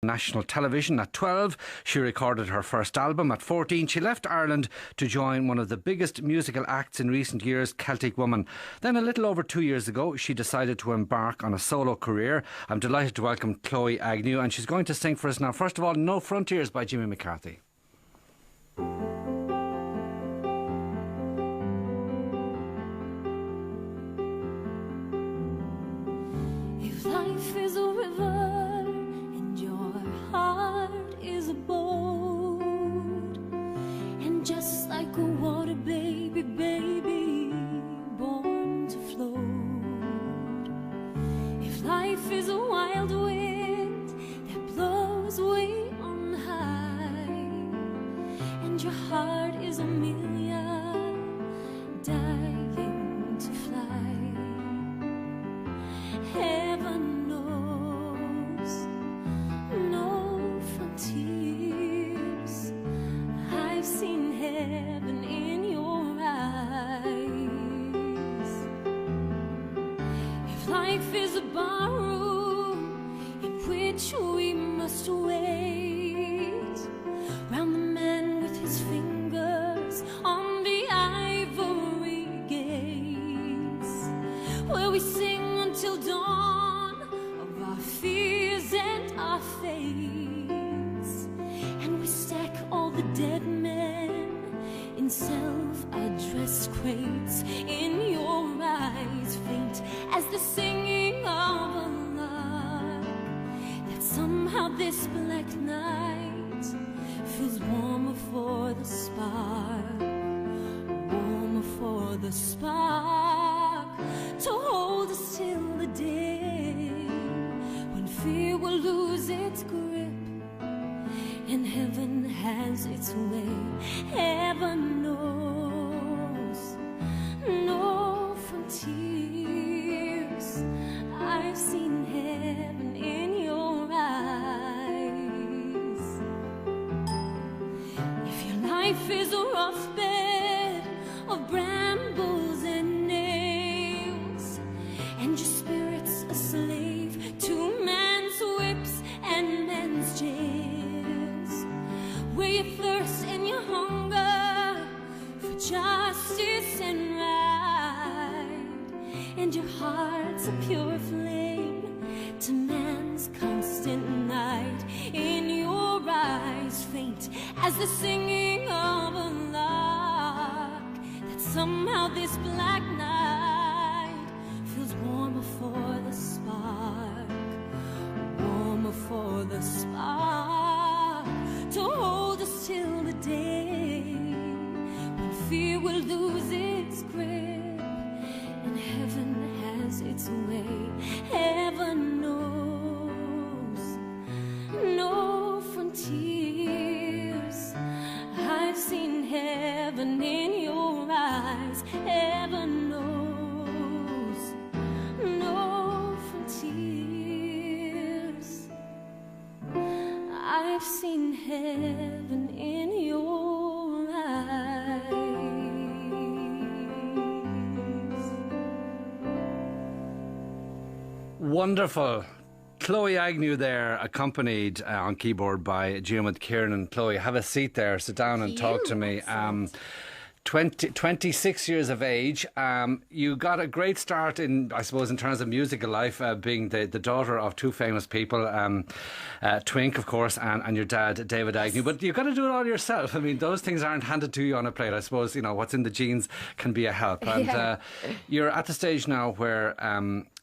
national television. At 12, she recorded her first album. At 14, she left Ireland to join one of the biggest musical acts in recent years, Celtic Woman. Then a little over 2 years ago, she decided to embark on a solo career. I'm delighted to welcome Chloe Agnew, and she's going to sing for us now. First of all, No Frontiers by Jimmy McCarthy. If life is a river and your heart is a boat, and just like a water baby, born to float. If life is a wild wind that blows way on high, and your heart is Amelia dying to fly, heaven knows no frontiers. I've seen heaven in your eyes. If life is a barroom in which we must wait round the man with his fingers on the ivory gates, where we sing until dawn of our fears and our fates, and we stack all the dead men in self-addressed crates. In your eyes, faint as the singing of a lark, that somehow this black night feels warmer for the spark, warmer for the spark, to hold us till the day when fear will lose its grip and heaven has its way. Heaven knows no frontiers. I've seen heaven in your eyes. If your life is a rough bed of brambles and nails, and your spirit's a slave to man's whips and men's jails, where you thirst and you hunger for justice and right, and your heart's a pure flame to man's constant night. In your eyes, faint as the singing of a lark, that somehow this black night feels warmer for the spark, warmer for the spark, to hold us till the day when fear will lose its grip and heaven has its way. Heaven knows no frontiers. I've seen heaven in your eyes. Heaven knows no frontiers. I've seen heaven in your eyes. Wonderful. Chloe Agnew there, accompanied on keyboard by Diarmuid Kiernan. Chloe, have a seat there, sit down and talk to me. 26 years of age. You got a great start in, I suppose, in terms of musical life, being the daughter of two famous people, Twink, of course, and your dad, David Agnew. But you've got to do it all yourself. I mean, those things aren't handed to you on a plate. I suppose, you know, what's in the genes can be a help. And you're at the stage now where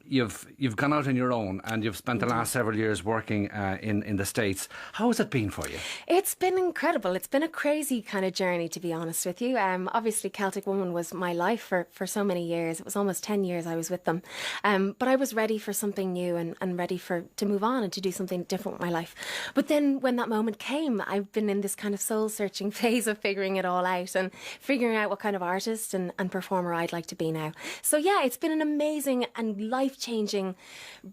you've gone out on your own and you've spent the last several years working in the States. How has it been for you? It's been incredible. It's been a crazy kind of journey, to be honest with you. Obviously, Celtic Woman was my life for so many years. It was almost 10 years I was with them. But I was ready for something new and ready to move on and to do something different with my life. But then when that moment came, I've been in this kind of soul-searching phase of figuring it all out and figuring out what kind of artist and performer I'd like to be now. So yeah, it's been an amazing and life life-changing,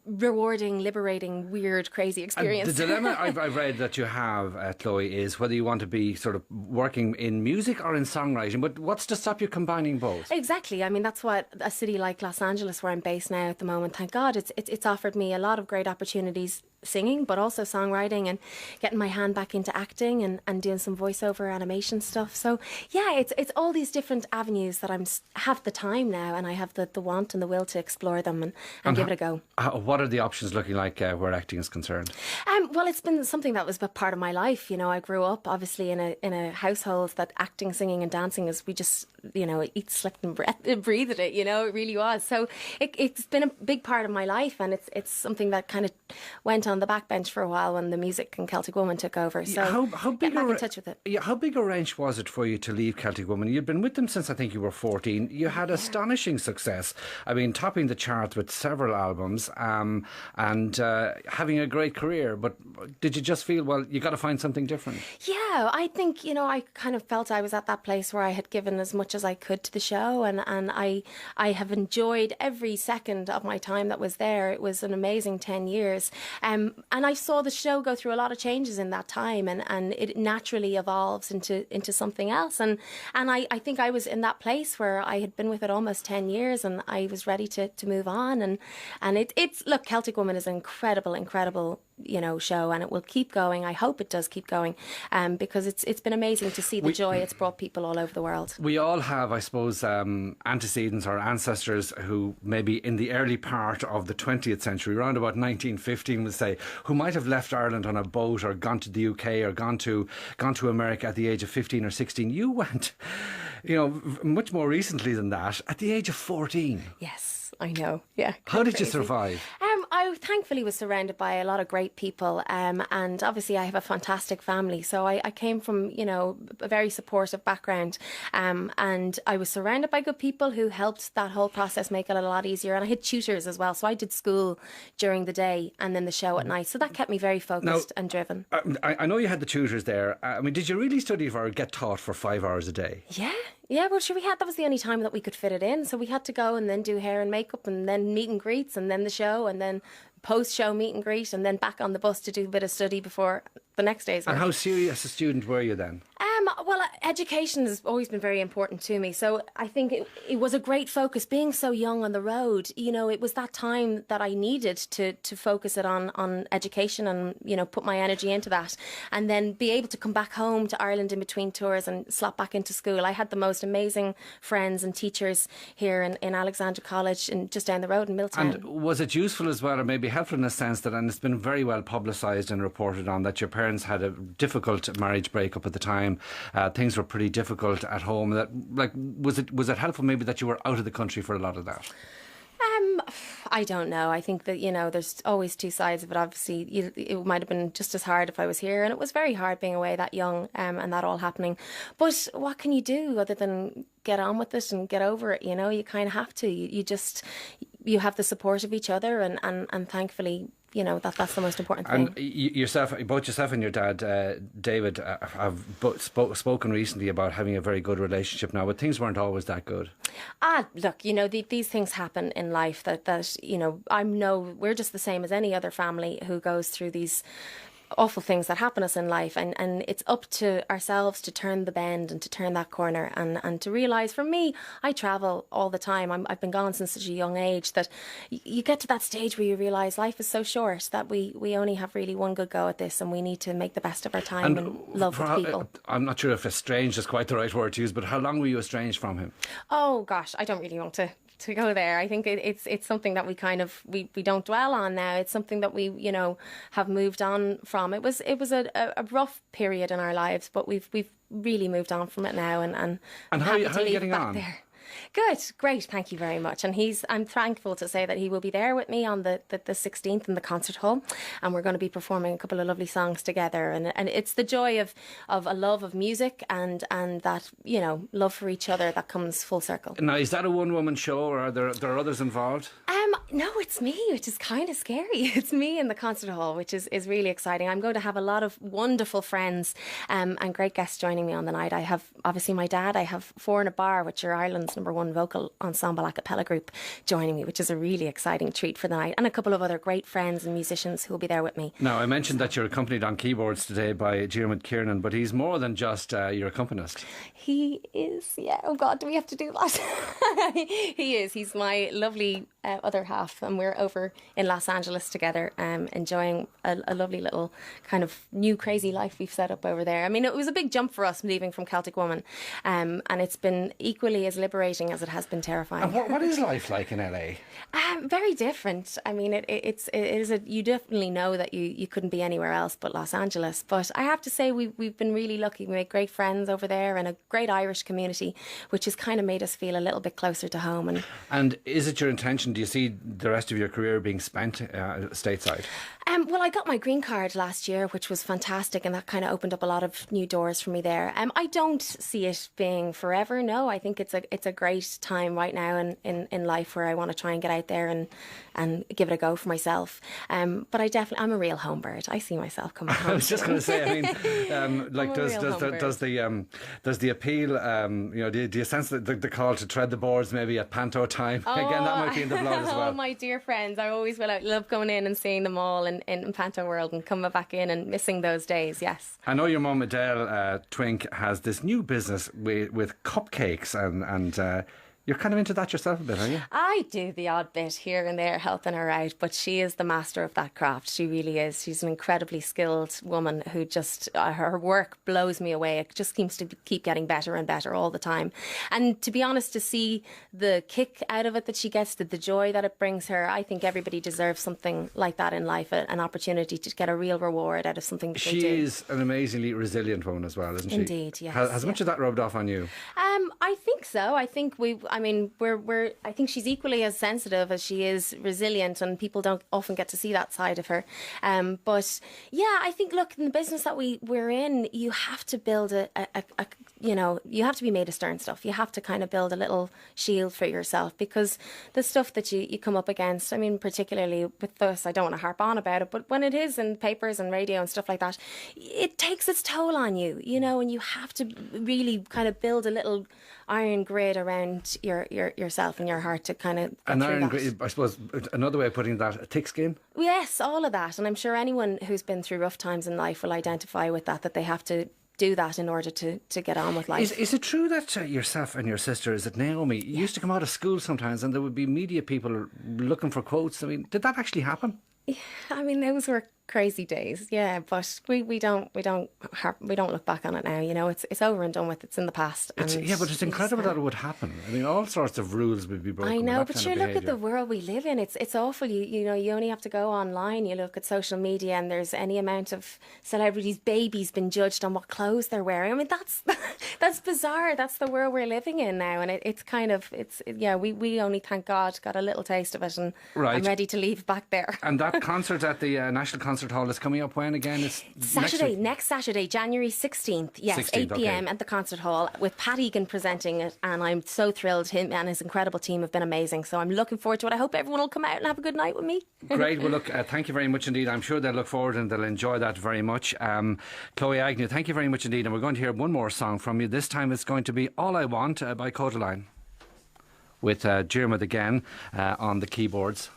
rewarding, liberating, weird, crazy experience. And the dilemma I've read that you have, Chloe, is whether you want to be sort of working in music or in songwriting. But what's to stop you combining both? Exactly. I mean, that's what a city like Los Angeles, where I'm based now at the moment, thank God, it's offered me a lot of great opportunities singing, but also songwriting and getting my hand back into acting and doing some voiceover animation stuff. So yeah, it's all these different avenues that have the time now, and I have the want and the will to explore them and give it a go. What are the options looking like where acting is concerned? Well, it's been something that was a part of my life. You know, I grew up obviously in a household that acting, singing and dancing is, we just, you know, eat, slept and breathed it, you know, it really was. So it's been a big part of my life, and it's something that kind of went on the backbench for a while when the music and Celtic Woman took over. So how big get back in touch with it. Yeah, how big a wrench was it for you to leave Celtic Woman? You'd been with them since I think you were 14. You had astonishing success. I mean, topping the charts with several albums and having a great career. But did you just feel, well, you got to find something different? Yeah, I think, you know, I kind of felt I was at that place where I had given as much as I could to the show, and I have enjoyed every second of my time that was there. It was an amazing 10 years. And I saw the show go through a lot of changes in that time, and it naturally evolves into something else. And I think I was in that place where I had been with it almost 10 years, and I was ready to move on. And it's look, Celtic Woman is an incredible, you know, show, and it will keep going. I hope it does keep going, because it's been amazing to see the joy it's brought people all over the world. We all have, I suppose, antecedents or ancestors who maybe in the early part of the 20th century, around about 1915, we'll say, who might have left Ireland on a boat or gone to the UK or gone to America at the age of 15 or 16. You went, you know, much more recently than that, at the age of 14. Yes, I know. Yeah. How did you survive? I thankfully was surrounded by a lot of great people, and obviously I have a fantastic family. So I came from, you know, a very supportive background, and I was surrounded by good people who helped that whole process make it a lot easier. And I had tutors as well, so I did school during the day and then the show at night. So that kept me very focused and driven. I know you had the tutors there. I mean, did you really study or get taught for 5 hours a day? Yeah, well, sure, that was the only time that we could fit it in. So we had to go and then do hair and makeup and then meet and greets and then the show and then post-show meet and greet and then back on the bus to do a bit of study before the next day's work. And how serious a student were you then? Well, education has always been very important to me. So I think it was a great focus. Being so young on the road, you know, it was that time that I needed to focus it on education and, you know, put my energy into that. And then be able to come back home to Ireland in between tours and slot back into school. I had the most amazing friends and teachers here in Alexandra College and just down the road in Milltown. And was it useful as well, or maybe helpful in a sense that, and it's been very well publicised and reported on, that your parents had a difficult marriage breakup at the time? Things were pretty difficult at home. That, like, was it helpful maybe that you were out of the country for a lot of that? I don't know. I think that, you know, there's always two sides of it. Obviously, it might have been just as hard if I was here, and it was very hard being away that young and that all happening. But what can you do other than get on with it and get over it? You know, you kind of have to. You have the support of each other, and thankfully, you know, that's the most important thing. And both yourself and your dad, David, have spoken recently about having a very good relationship now, but things weren't always that good. Look, you know, these things happen in life that you know, we're just the same as any other family who goes through these awful things that happen to us in life, and it's up to ourselves to turn the bend and to turn that corner and to realise. For me, I travel all the time. I've been gone since such a young age that you get to that stage where you realise life is so short that we only have really one good go at this, and we need to make the best of our time and love with people. I'm not sure if estranged is quite the right word to use, but how long were you estranged from him? Oh gosh, I don't really want to go there. I think it's something that we kind of we don't dwell on now. It's something that we, you know, have moved on from. It was a rough period in our lives, but we've really moved on from it now, and how are you getting on? There. Good, great, thank you very much. And I'm thankful to say that he will be there with me on the 16th in the concert hall, and we're going to be performing a couple of lovely songs together. And it's the joy of a love of music and that, you know, love for each other that comes full circle. Now, is that a one-woman show, or are there others involved? No, it's me, which is kind of scary. It's me in the concert hall, which is really exciting. I'm going to have a lot of wonderful friends and great guests joining me on the night. I have obviously my dad. I have Four in a Bar, which are Ireland's #1 vocal ensemble a cappella group joining me, which is a really exciting treat for the night, and a couple of other great friends and musicians who will be there with me. Now, I mentioned that you're accompanied on keyboards today by Diarmuid Kiernan, but he's more than just your accompanist. He is, yeah. Oh God, do we have to do that? He is. He's my lovely other half, and we're over in Los Angeles together, enjoying a lovely little kind of new crazy life we've set up over there. I mean, it was a big jump for us leaving from Celtic Woman, and it's been equally as liberating as it has been terrifying. And what is life like in LA? Very different. I mean, it is you definitely know that you couldn't be anywhere else but Los Angeles. But I have to say we've been really lucky. We made great friends over there and a great Irish community, which has kind of made us feel a little bit closer to home. And is it your intention? Do you see the rest of your career being spent stateside? Well, I got my green card last year, which was fantastic, and that kind of opened up a lot of new doors for me there. I don't see it being forever. No, I think it's a great time right now in life where I want to try and get out there and give it a go for myself. But I'm a real home bird. I see myself coming home. I was just going to say, I mean, like does the appeal, do you sense the call to tread the boards maybe at Panto time? Oh, again, that might be in the blood as well. Oh, my dear friends, I always will. I love going in and seeing them all in Panto World and coming back in and missing those days, yes. I know your mum Adele Twink has this new business with cupcakes and you're kind of into that yourself a bit, are you? I do the odd bit here and there helping her out, but she is the master of that craft. She really is. She's an incredibly skilled woman who just, her work blows me away. It just seems to keep getting better and better all the time. And to be honest, to see the kick out of it that she gets, the joy that it brings her, I think everybody deserves something like that in life, an opportunity to get a real reward out of something that they do. She is an amazingly resilient woman as well, isn't she? Indeed, yes. Has much of that rubbed off on you? I think so. I think I think she's equally as sensitive as she is resilient, and people don't often get to see that side of her. But yeah, I think, look, in the business that we're in, you have to build you have to be made of stern stuff. You have to kind of build a little shield for yourself, because the stuff that you come up against, I mean, particularly with us, I don't want to harp on about it, but when it is in papers and radio and stuff like that, it takes its toll on you, and you have to really kind of build a little iron grid around yourself and your heart to kind of an iron grid, I suppose, another way of putting that, a thick skin? Yes, all of that. And I'm sure anyone who's been through rough times in life will identify with that they have to do that in order to get on with life. Is it true that yourself and your sister, is it Naomi, used to come out of school sometimes and there would be media people looking for quotes? I mean, did that actually happen? Yeah, I mean, those were crazy days, yeah, but we don't look back on it now. It's over and done with. It's in the past. But it's incredible that it would happen. I mean, all sorts of rules would be broken. I know, but sure, look at the world we live in. It's awful. You only have to go online. You look at social media, and there's any amount of celebrities' babies been judged on what clothes they're wearing. I mean, that's bizarre. That's the world we're living in now, and we only, thank God, got a little taste of it, and right. I'm ready to leave back there. And that concert at the National Concert Hall is coming up when again? It's next Saturday, January 16th. Yes, 8 p.m. at the Concert Hall with Pat Egan presenting it, and I'm so thrilled. Him and his incredible team have been amazing, so I'm looking forward to it. I hope everyone will come out and have a good night with me. Great. Well, look, thank you very much indeed. I'm sure they'll look forward and they'll enjoy that very much. Chloe Agnew, thank you very much indeed, and we're going to hear one more song from you. This time it's going to be All I Want by Codaline, with Diarmuid again on the keyboards.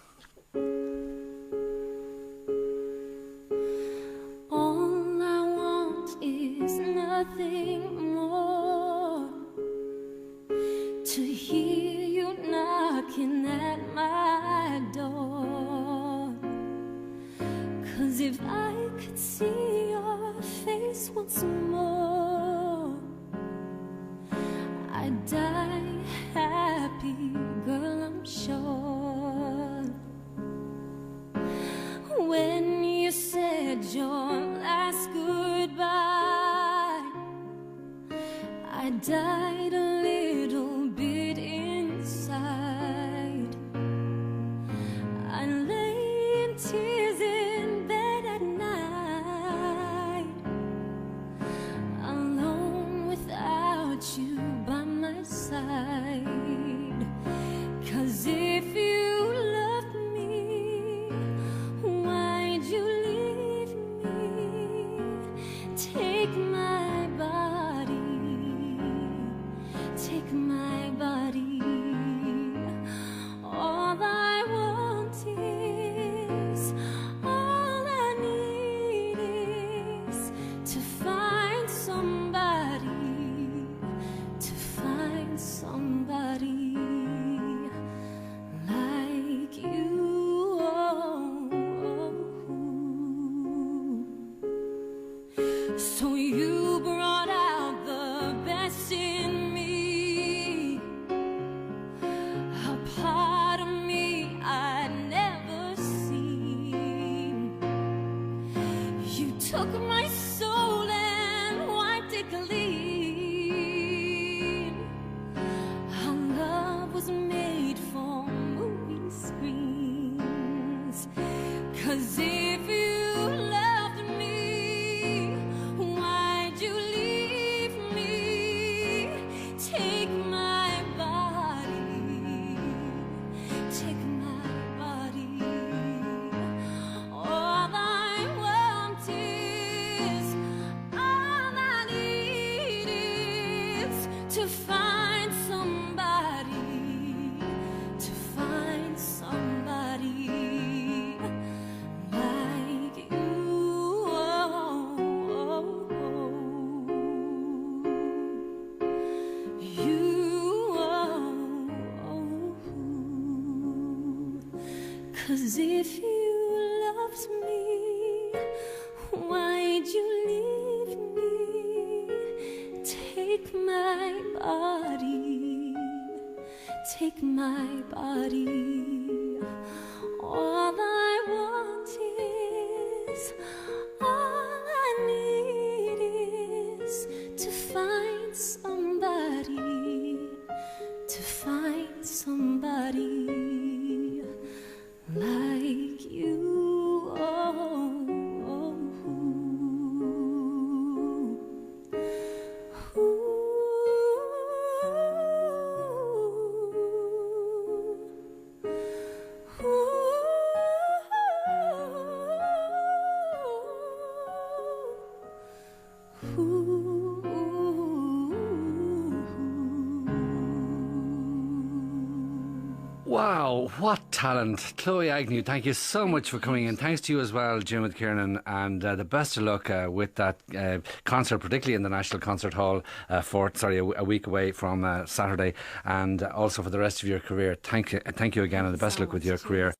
Nothing more to hear you knocking at my door. 'Cause if I could see your face once more, I'd die happy, girl, I'm sure. When you said your last goodbye, I died a little bit inside. I lay in tears in bed at night, alone without you by my side. 'Cause if you loved me, why'd you leave me? Take my body, So you brought out the best in me, a part of me I'd never seen. You took my soul and wiped it clean. Our love was made for movie screens. 'Cause if you loved me, why'd you leave me? Take my body, take my body. All I want is, all I need is to find somebody, to find somebody like you. You. 'Cause if you loved me, why'd you leave me? Take my body, take my body. All I want is, all I need is to find somebody, to find somebody like you. Wow, what talent. Chloe Agnew, thank you so much for coming in. Thanks to you as well, Jim Kiernan, and the best of luck with that concert, particularly in the National Concert Hall, a week away from Saturday, and also for the rest of your career. Thank you again, and the best of luck with your career.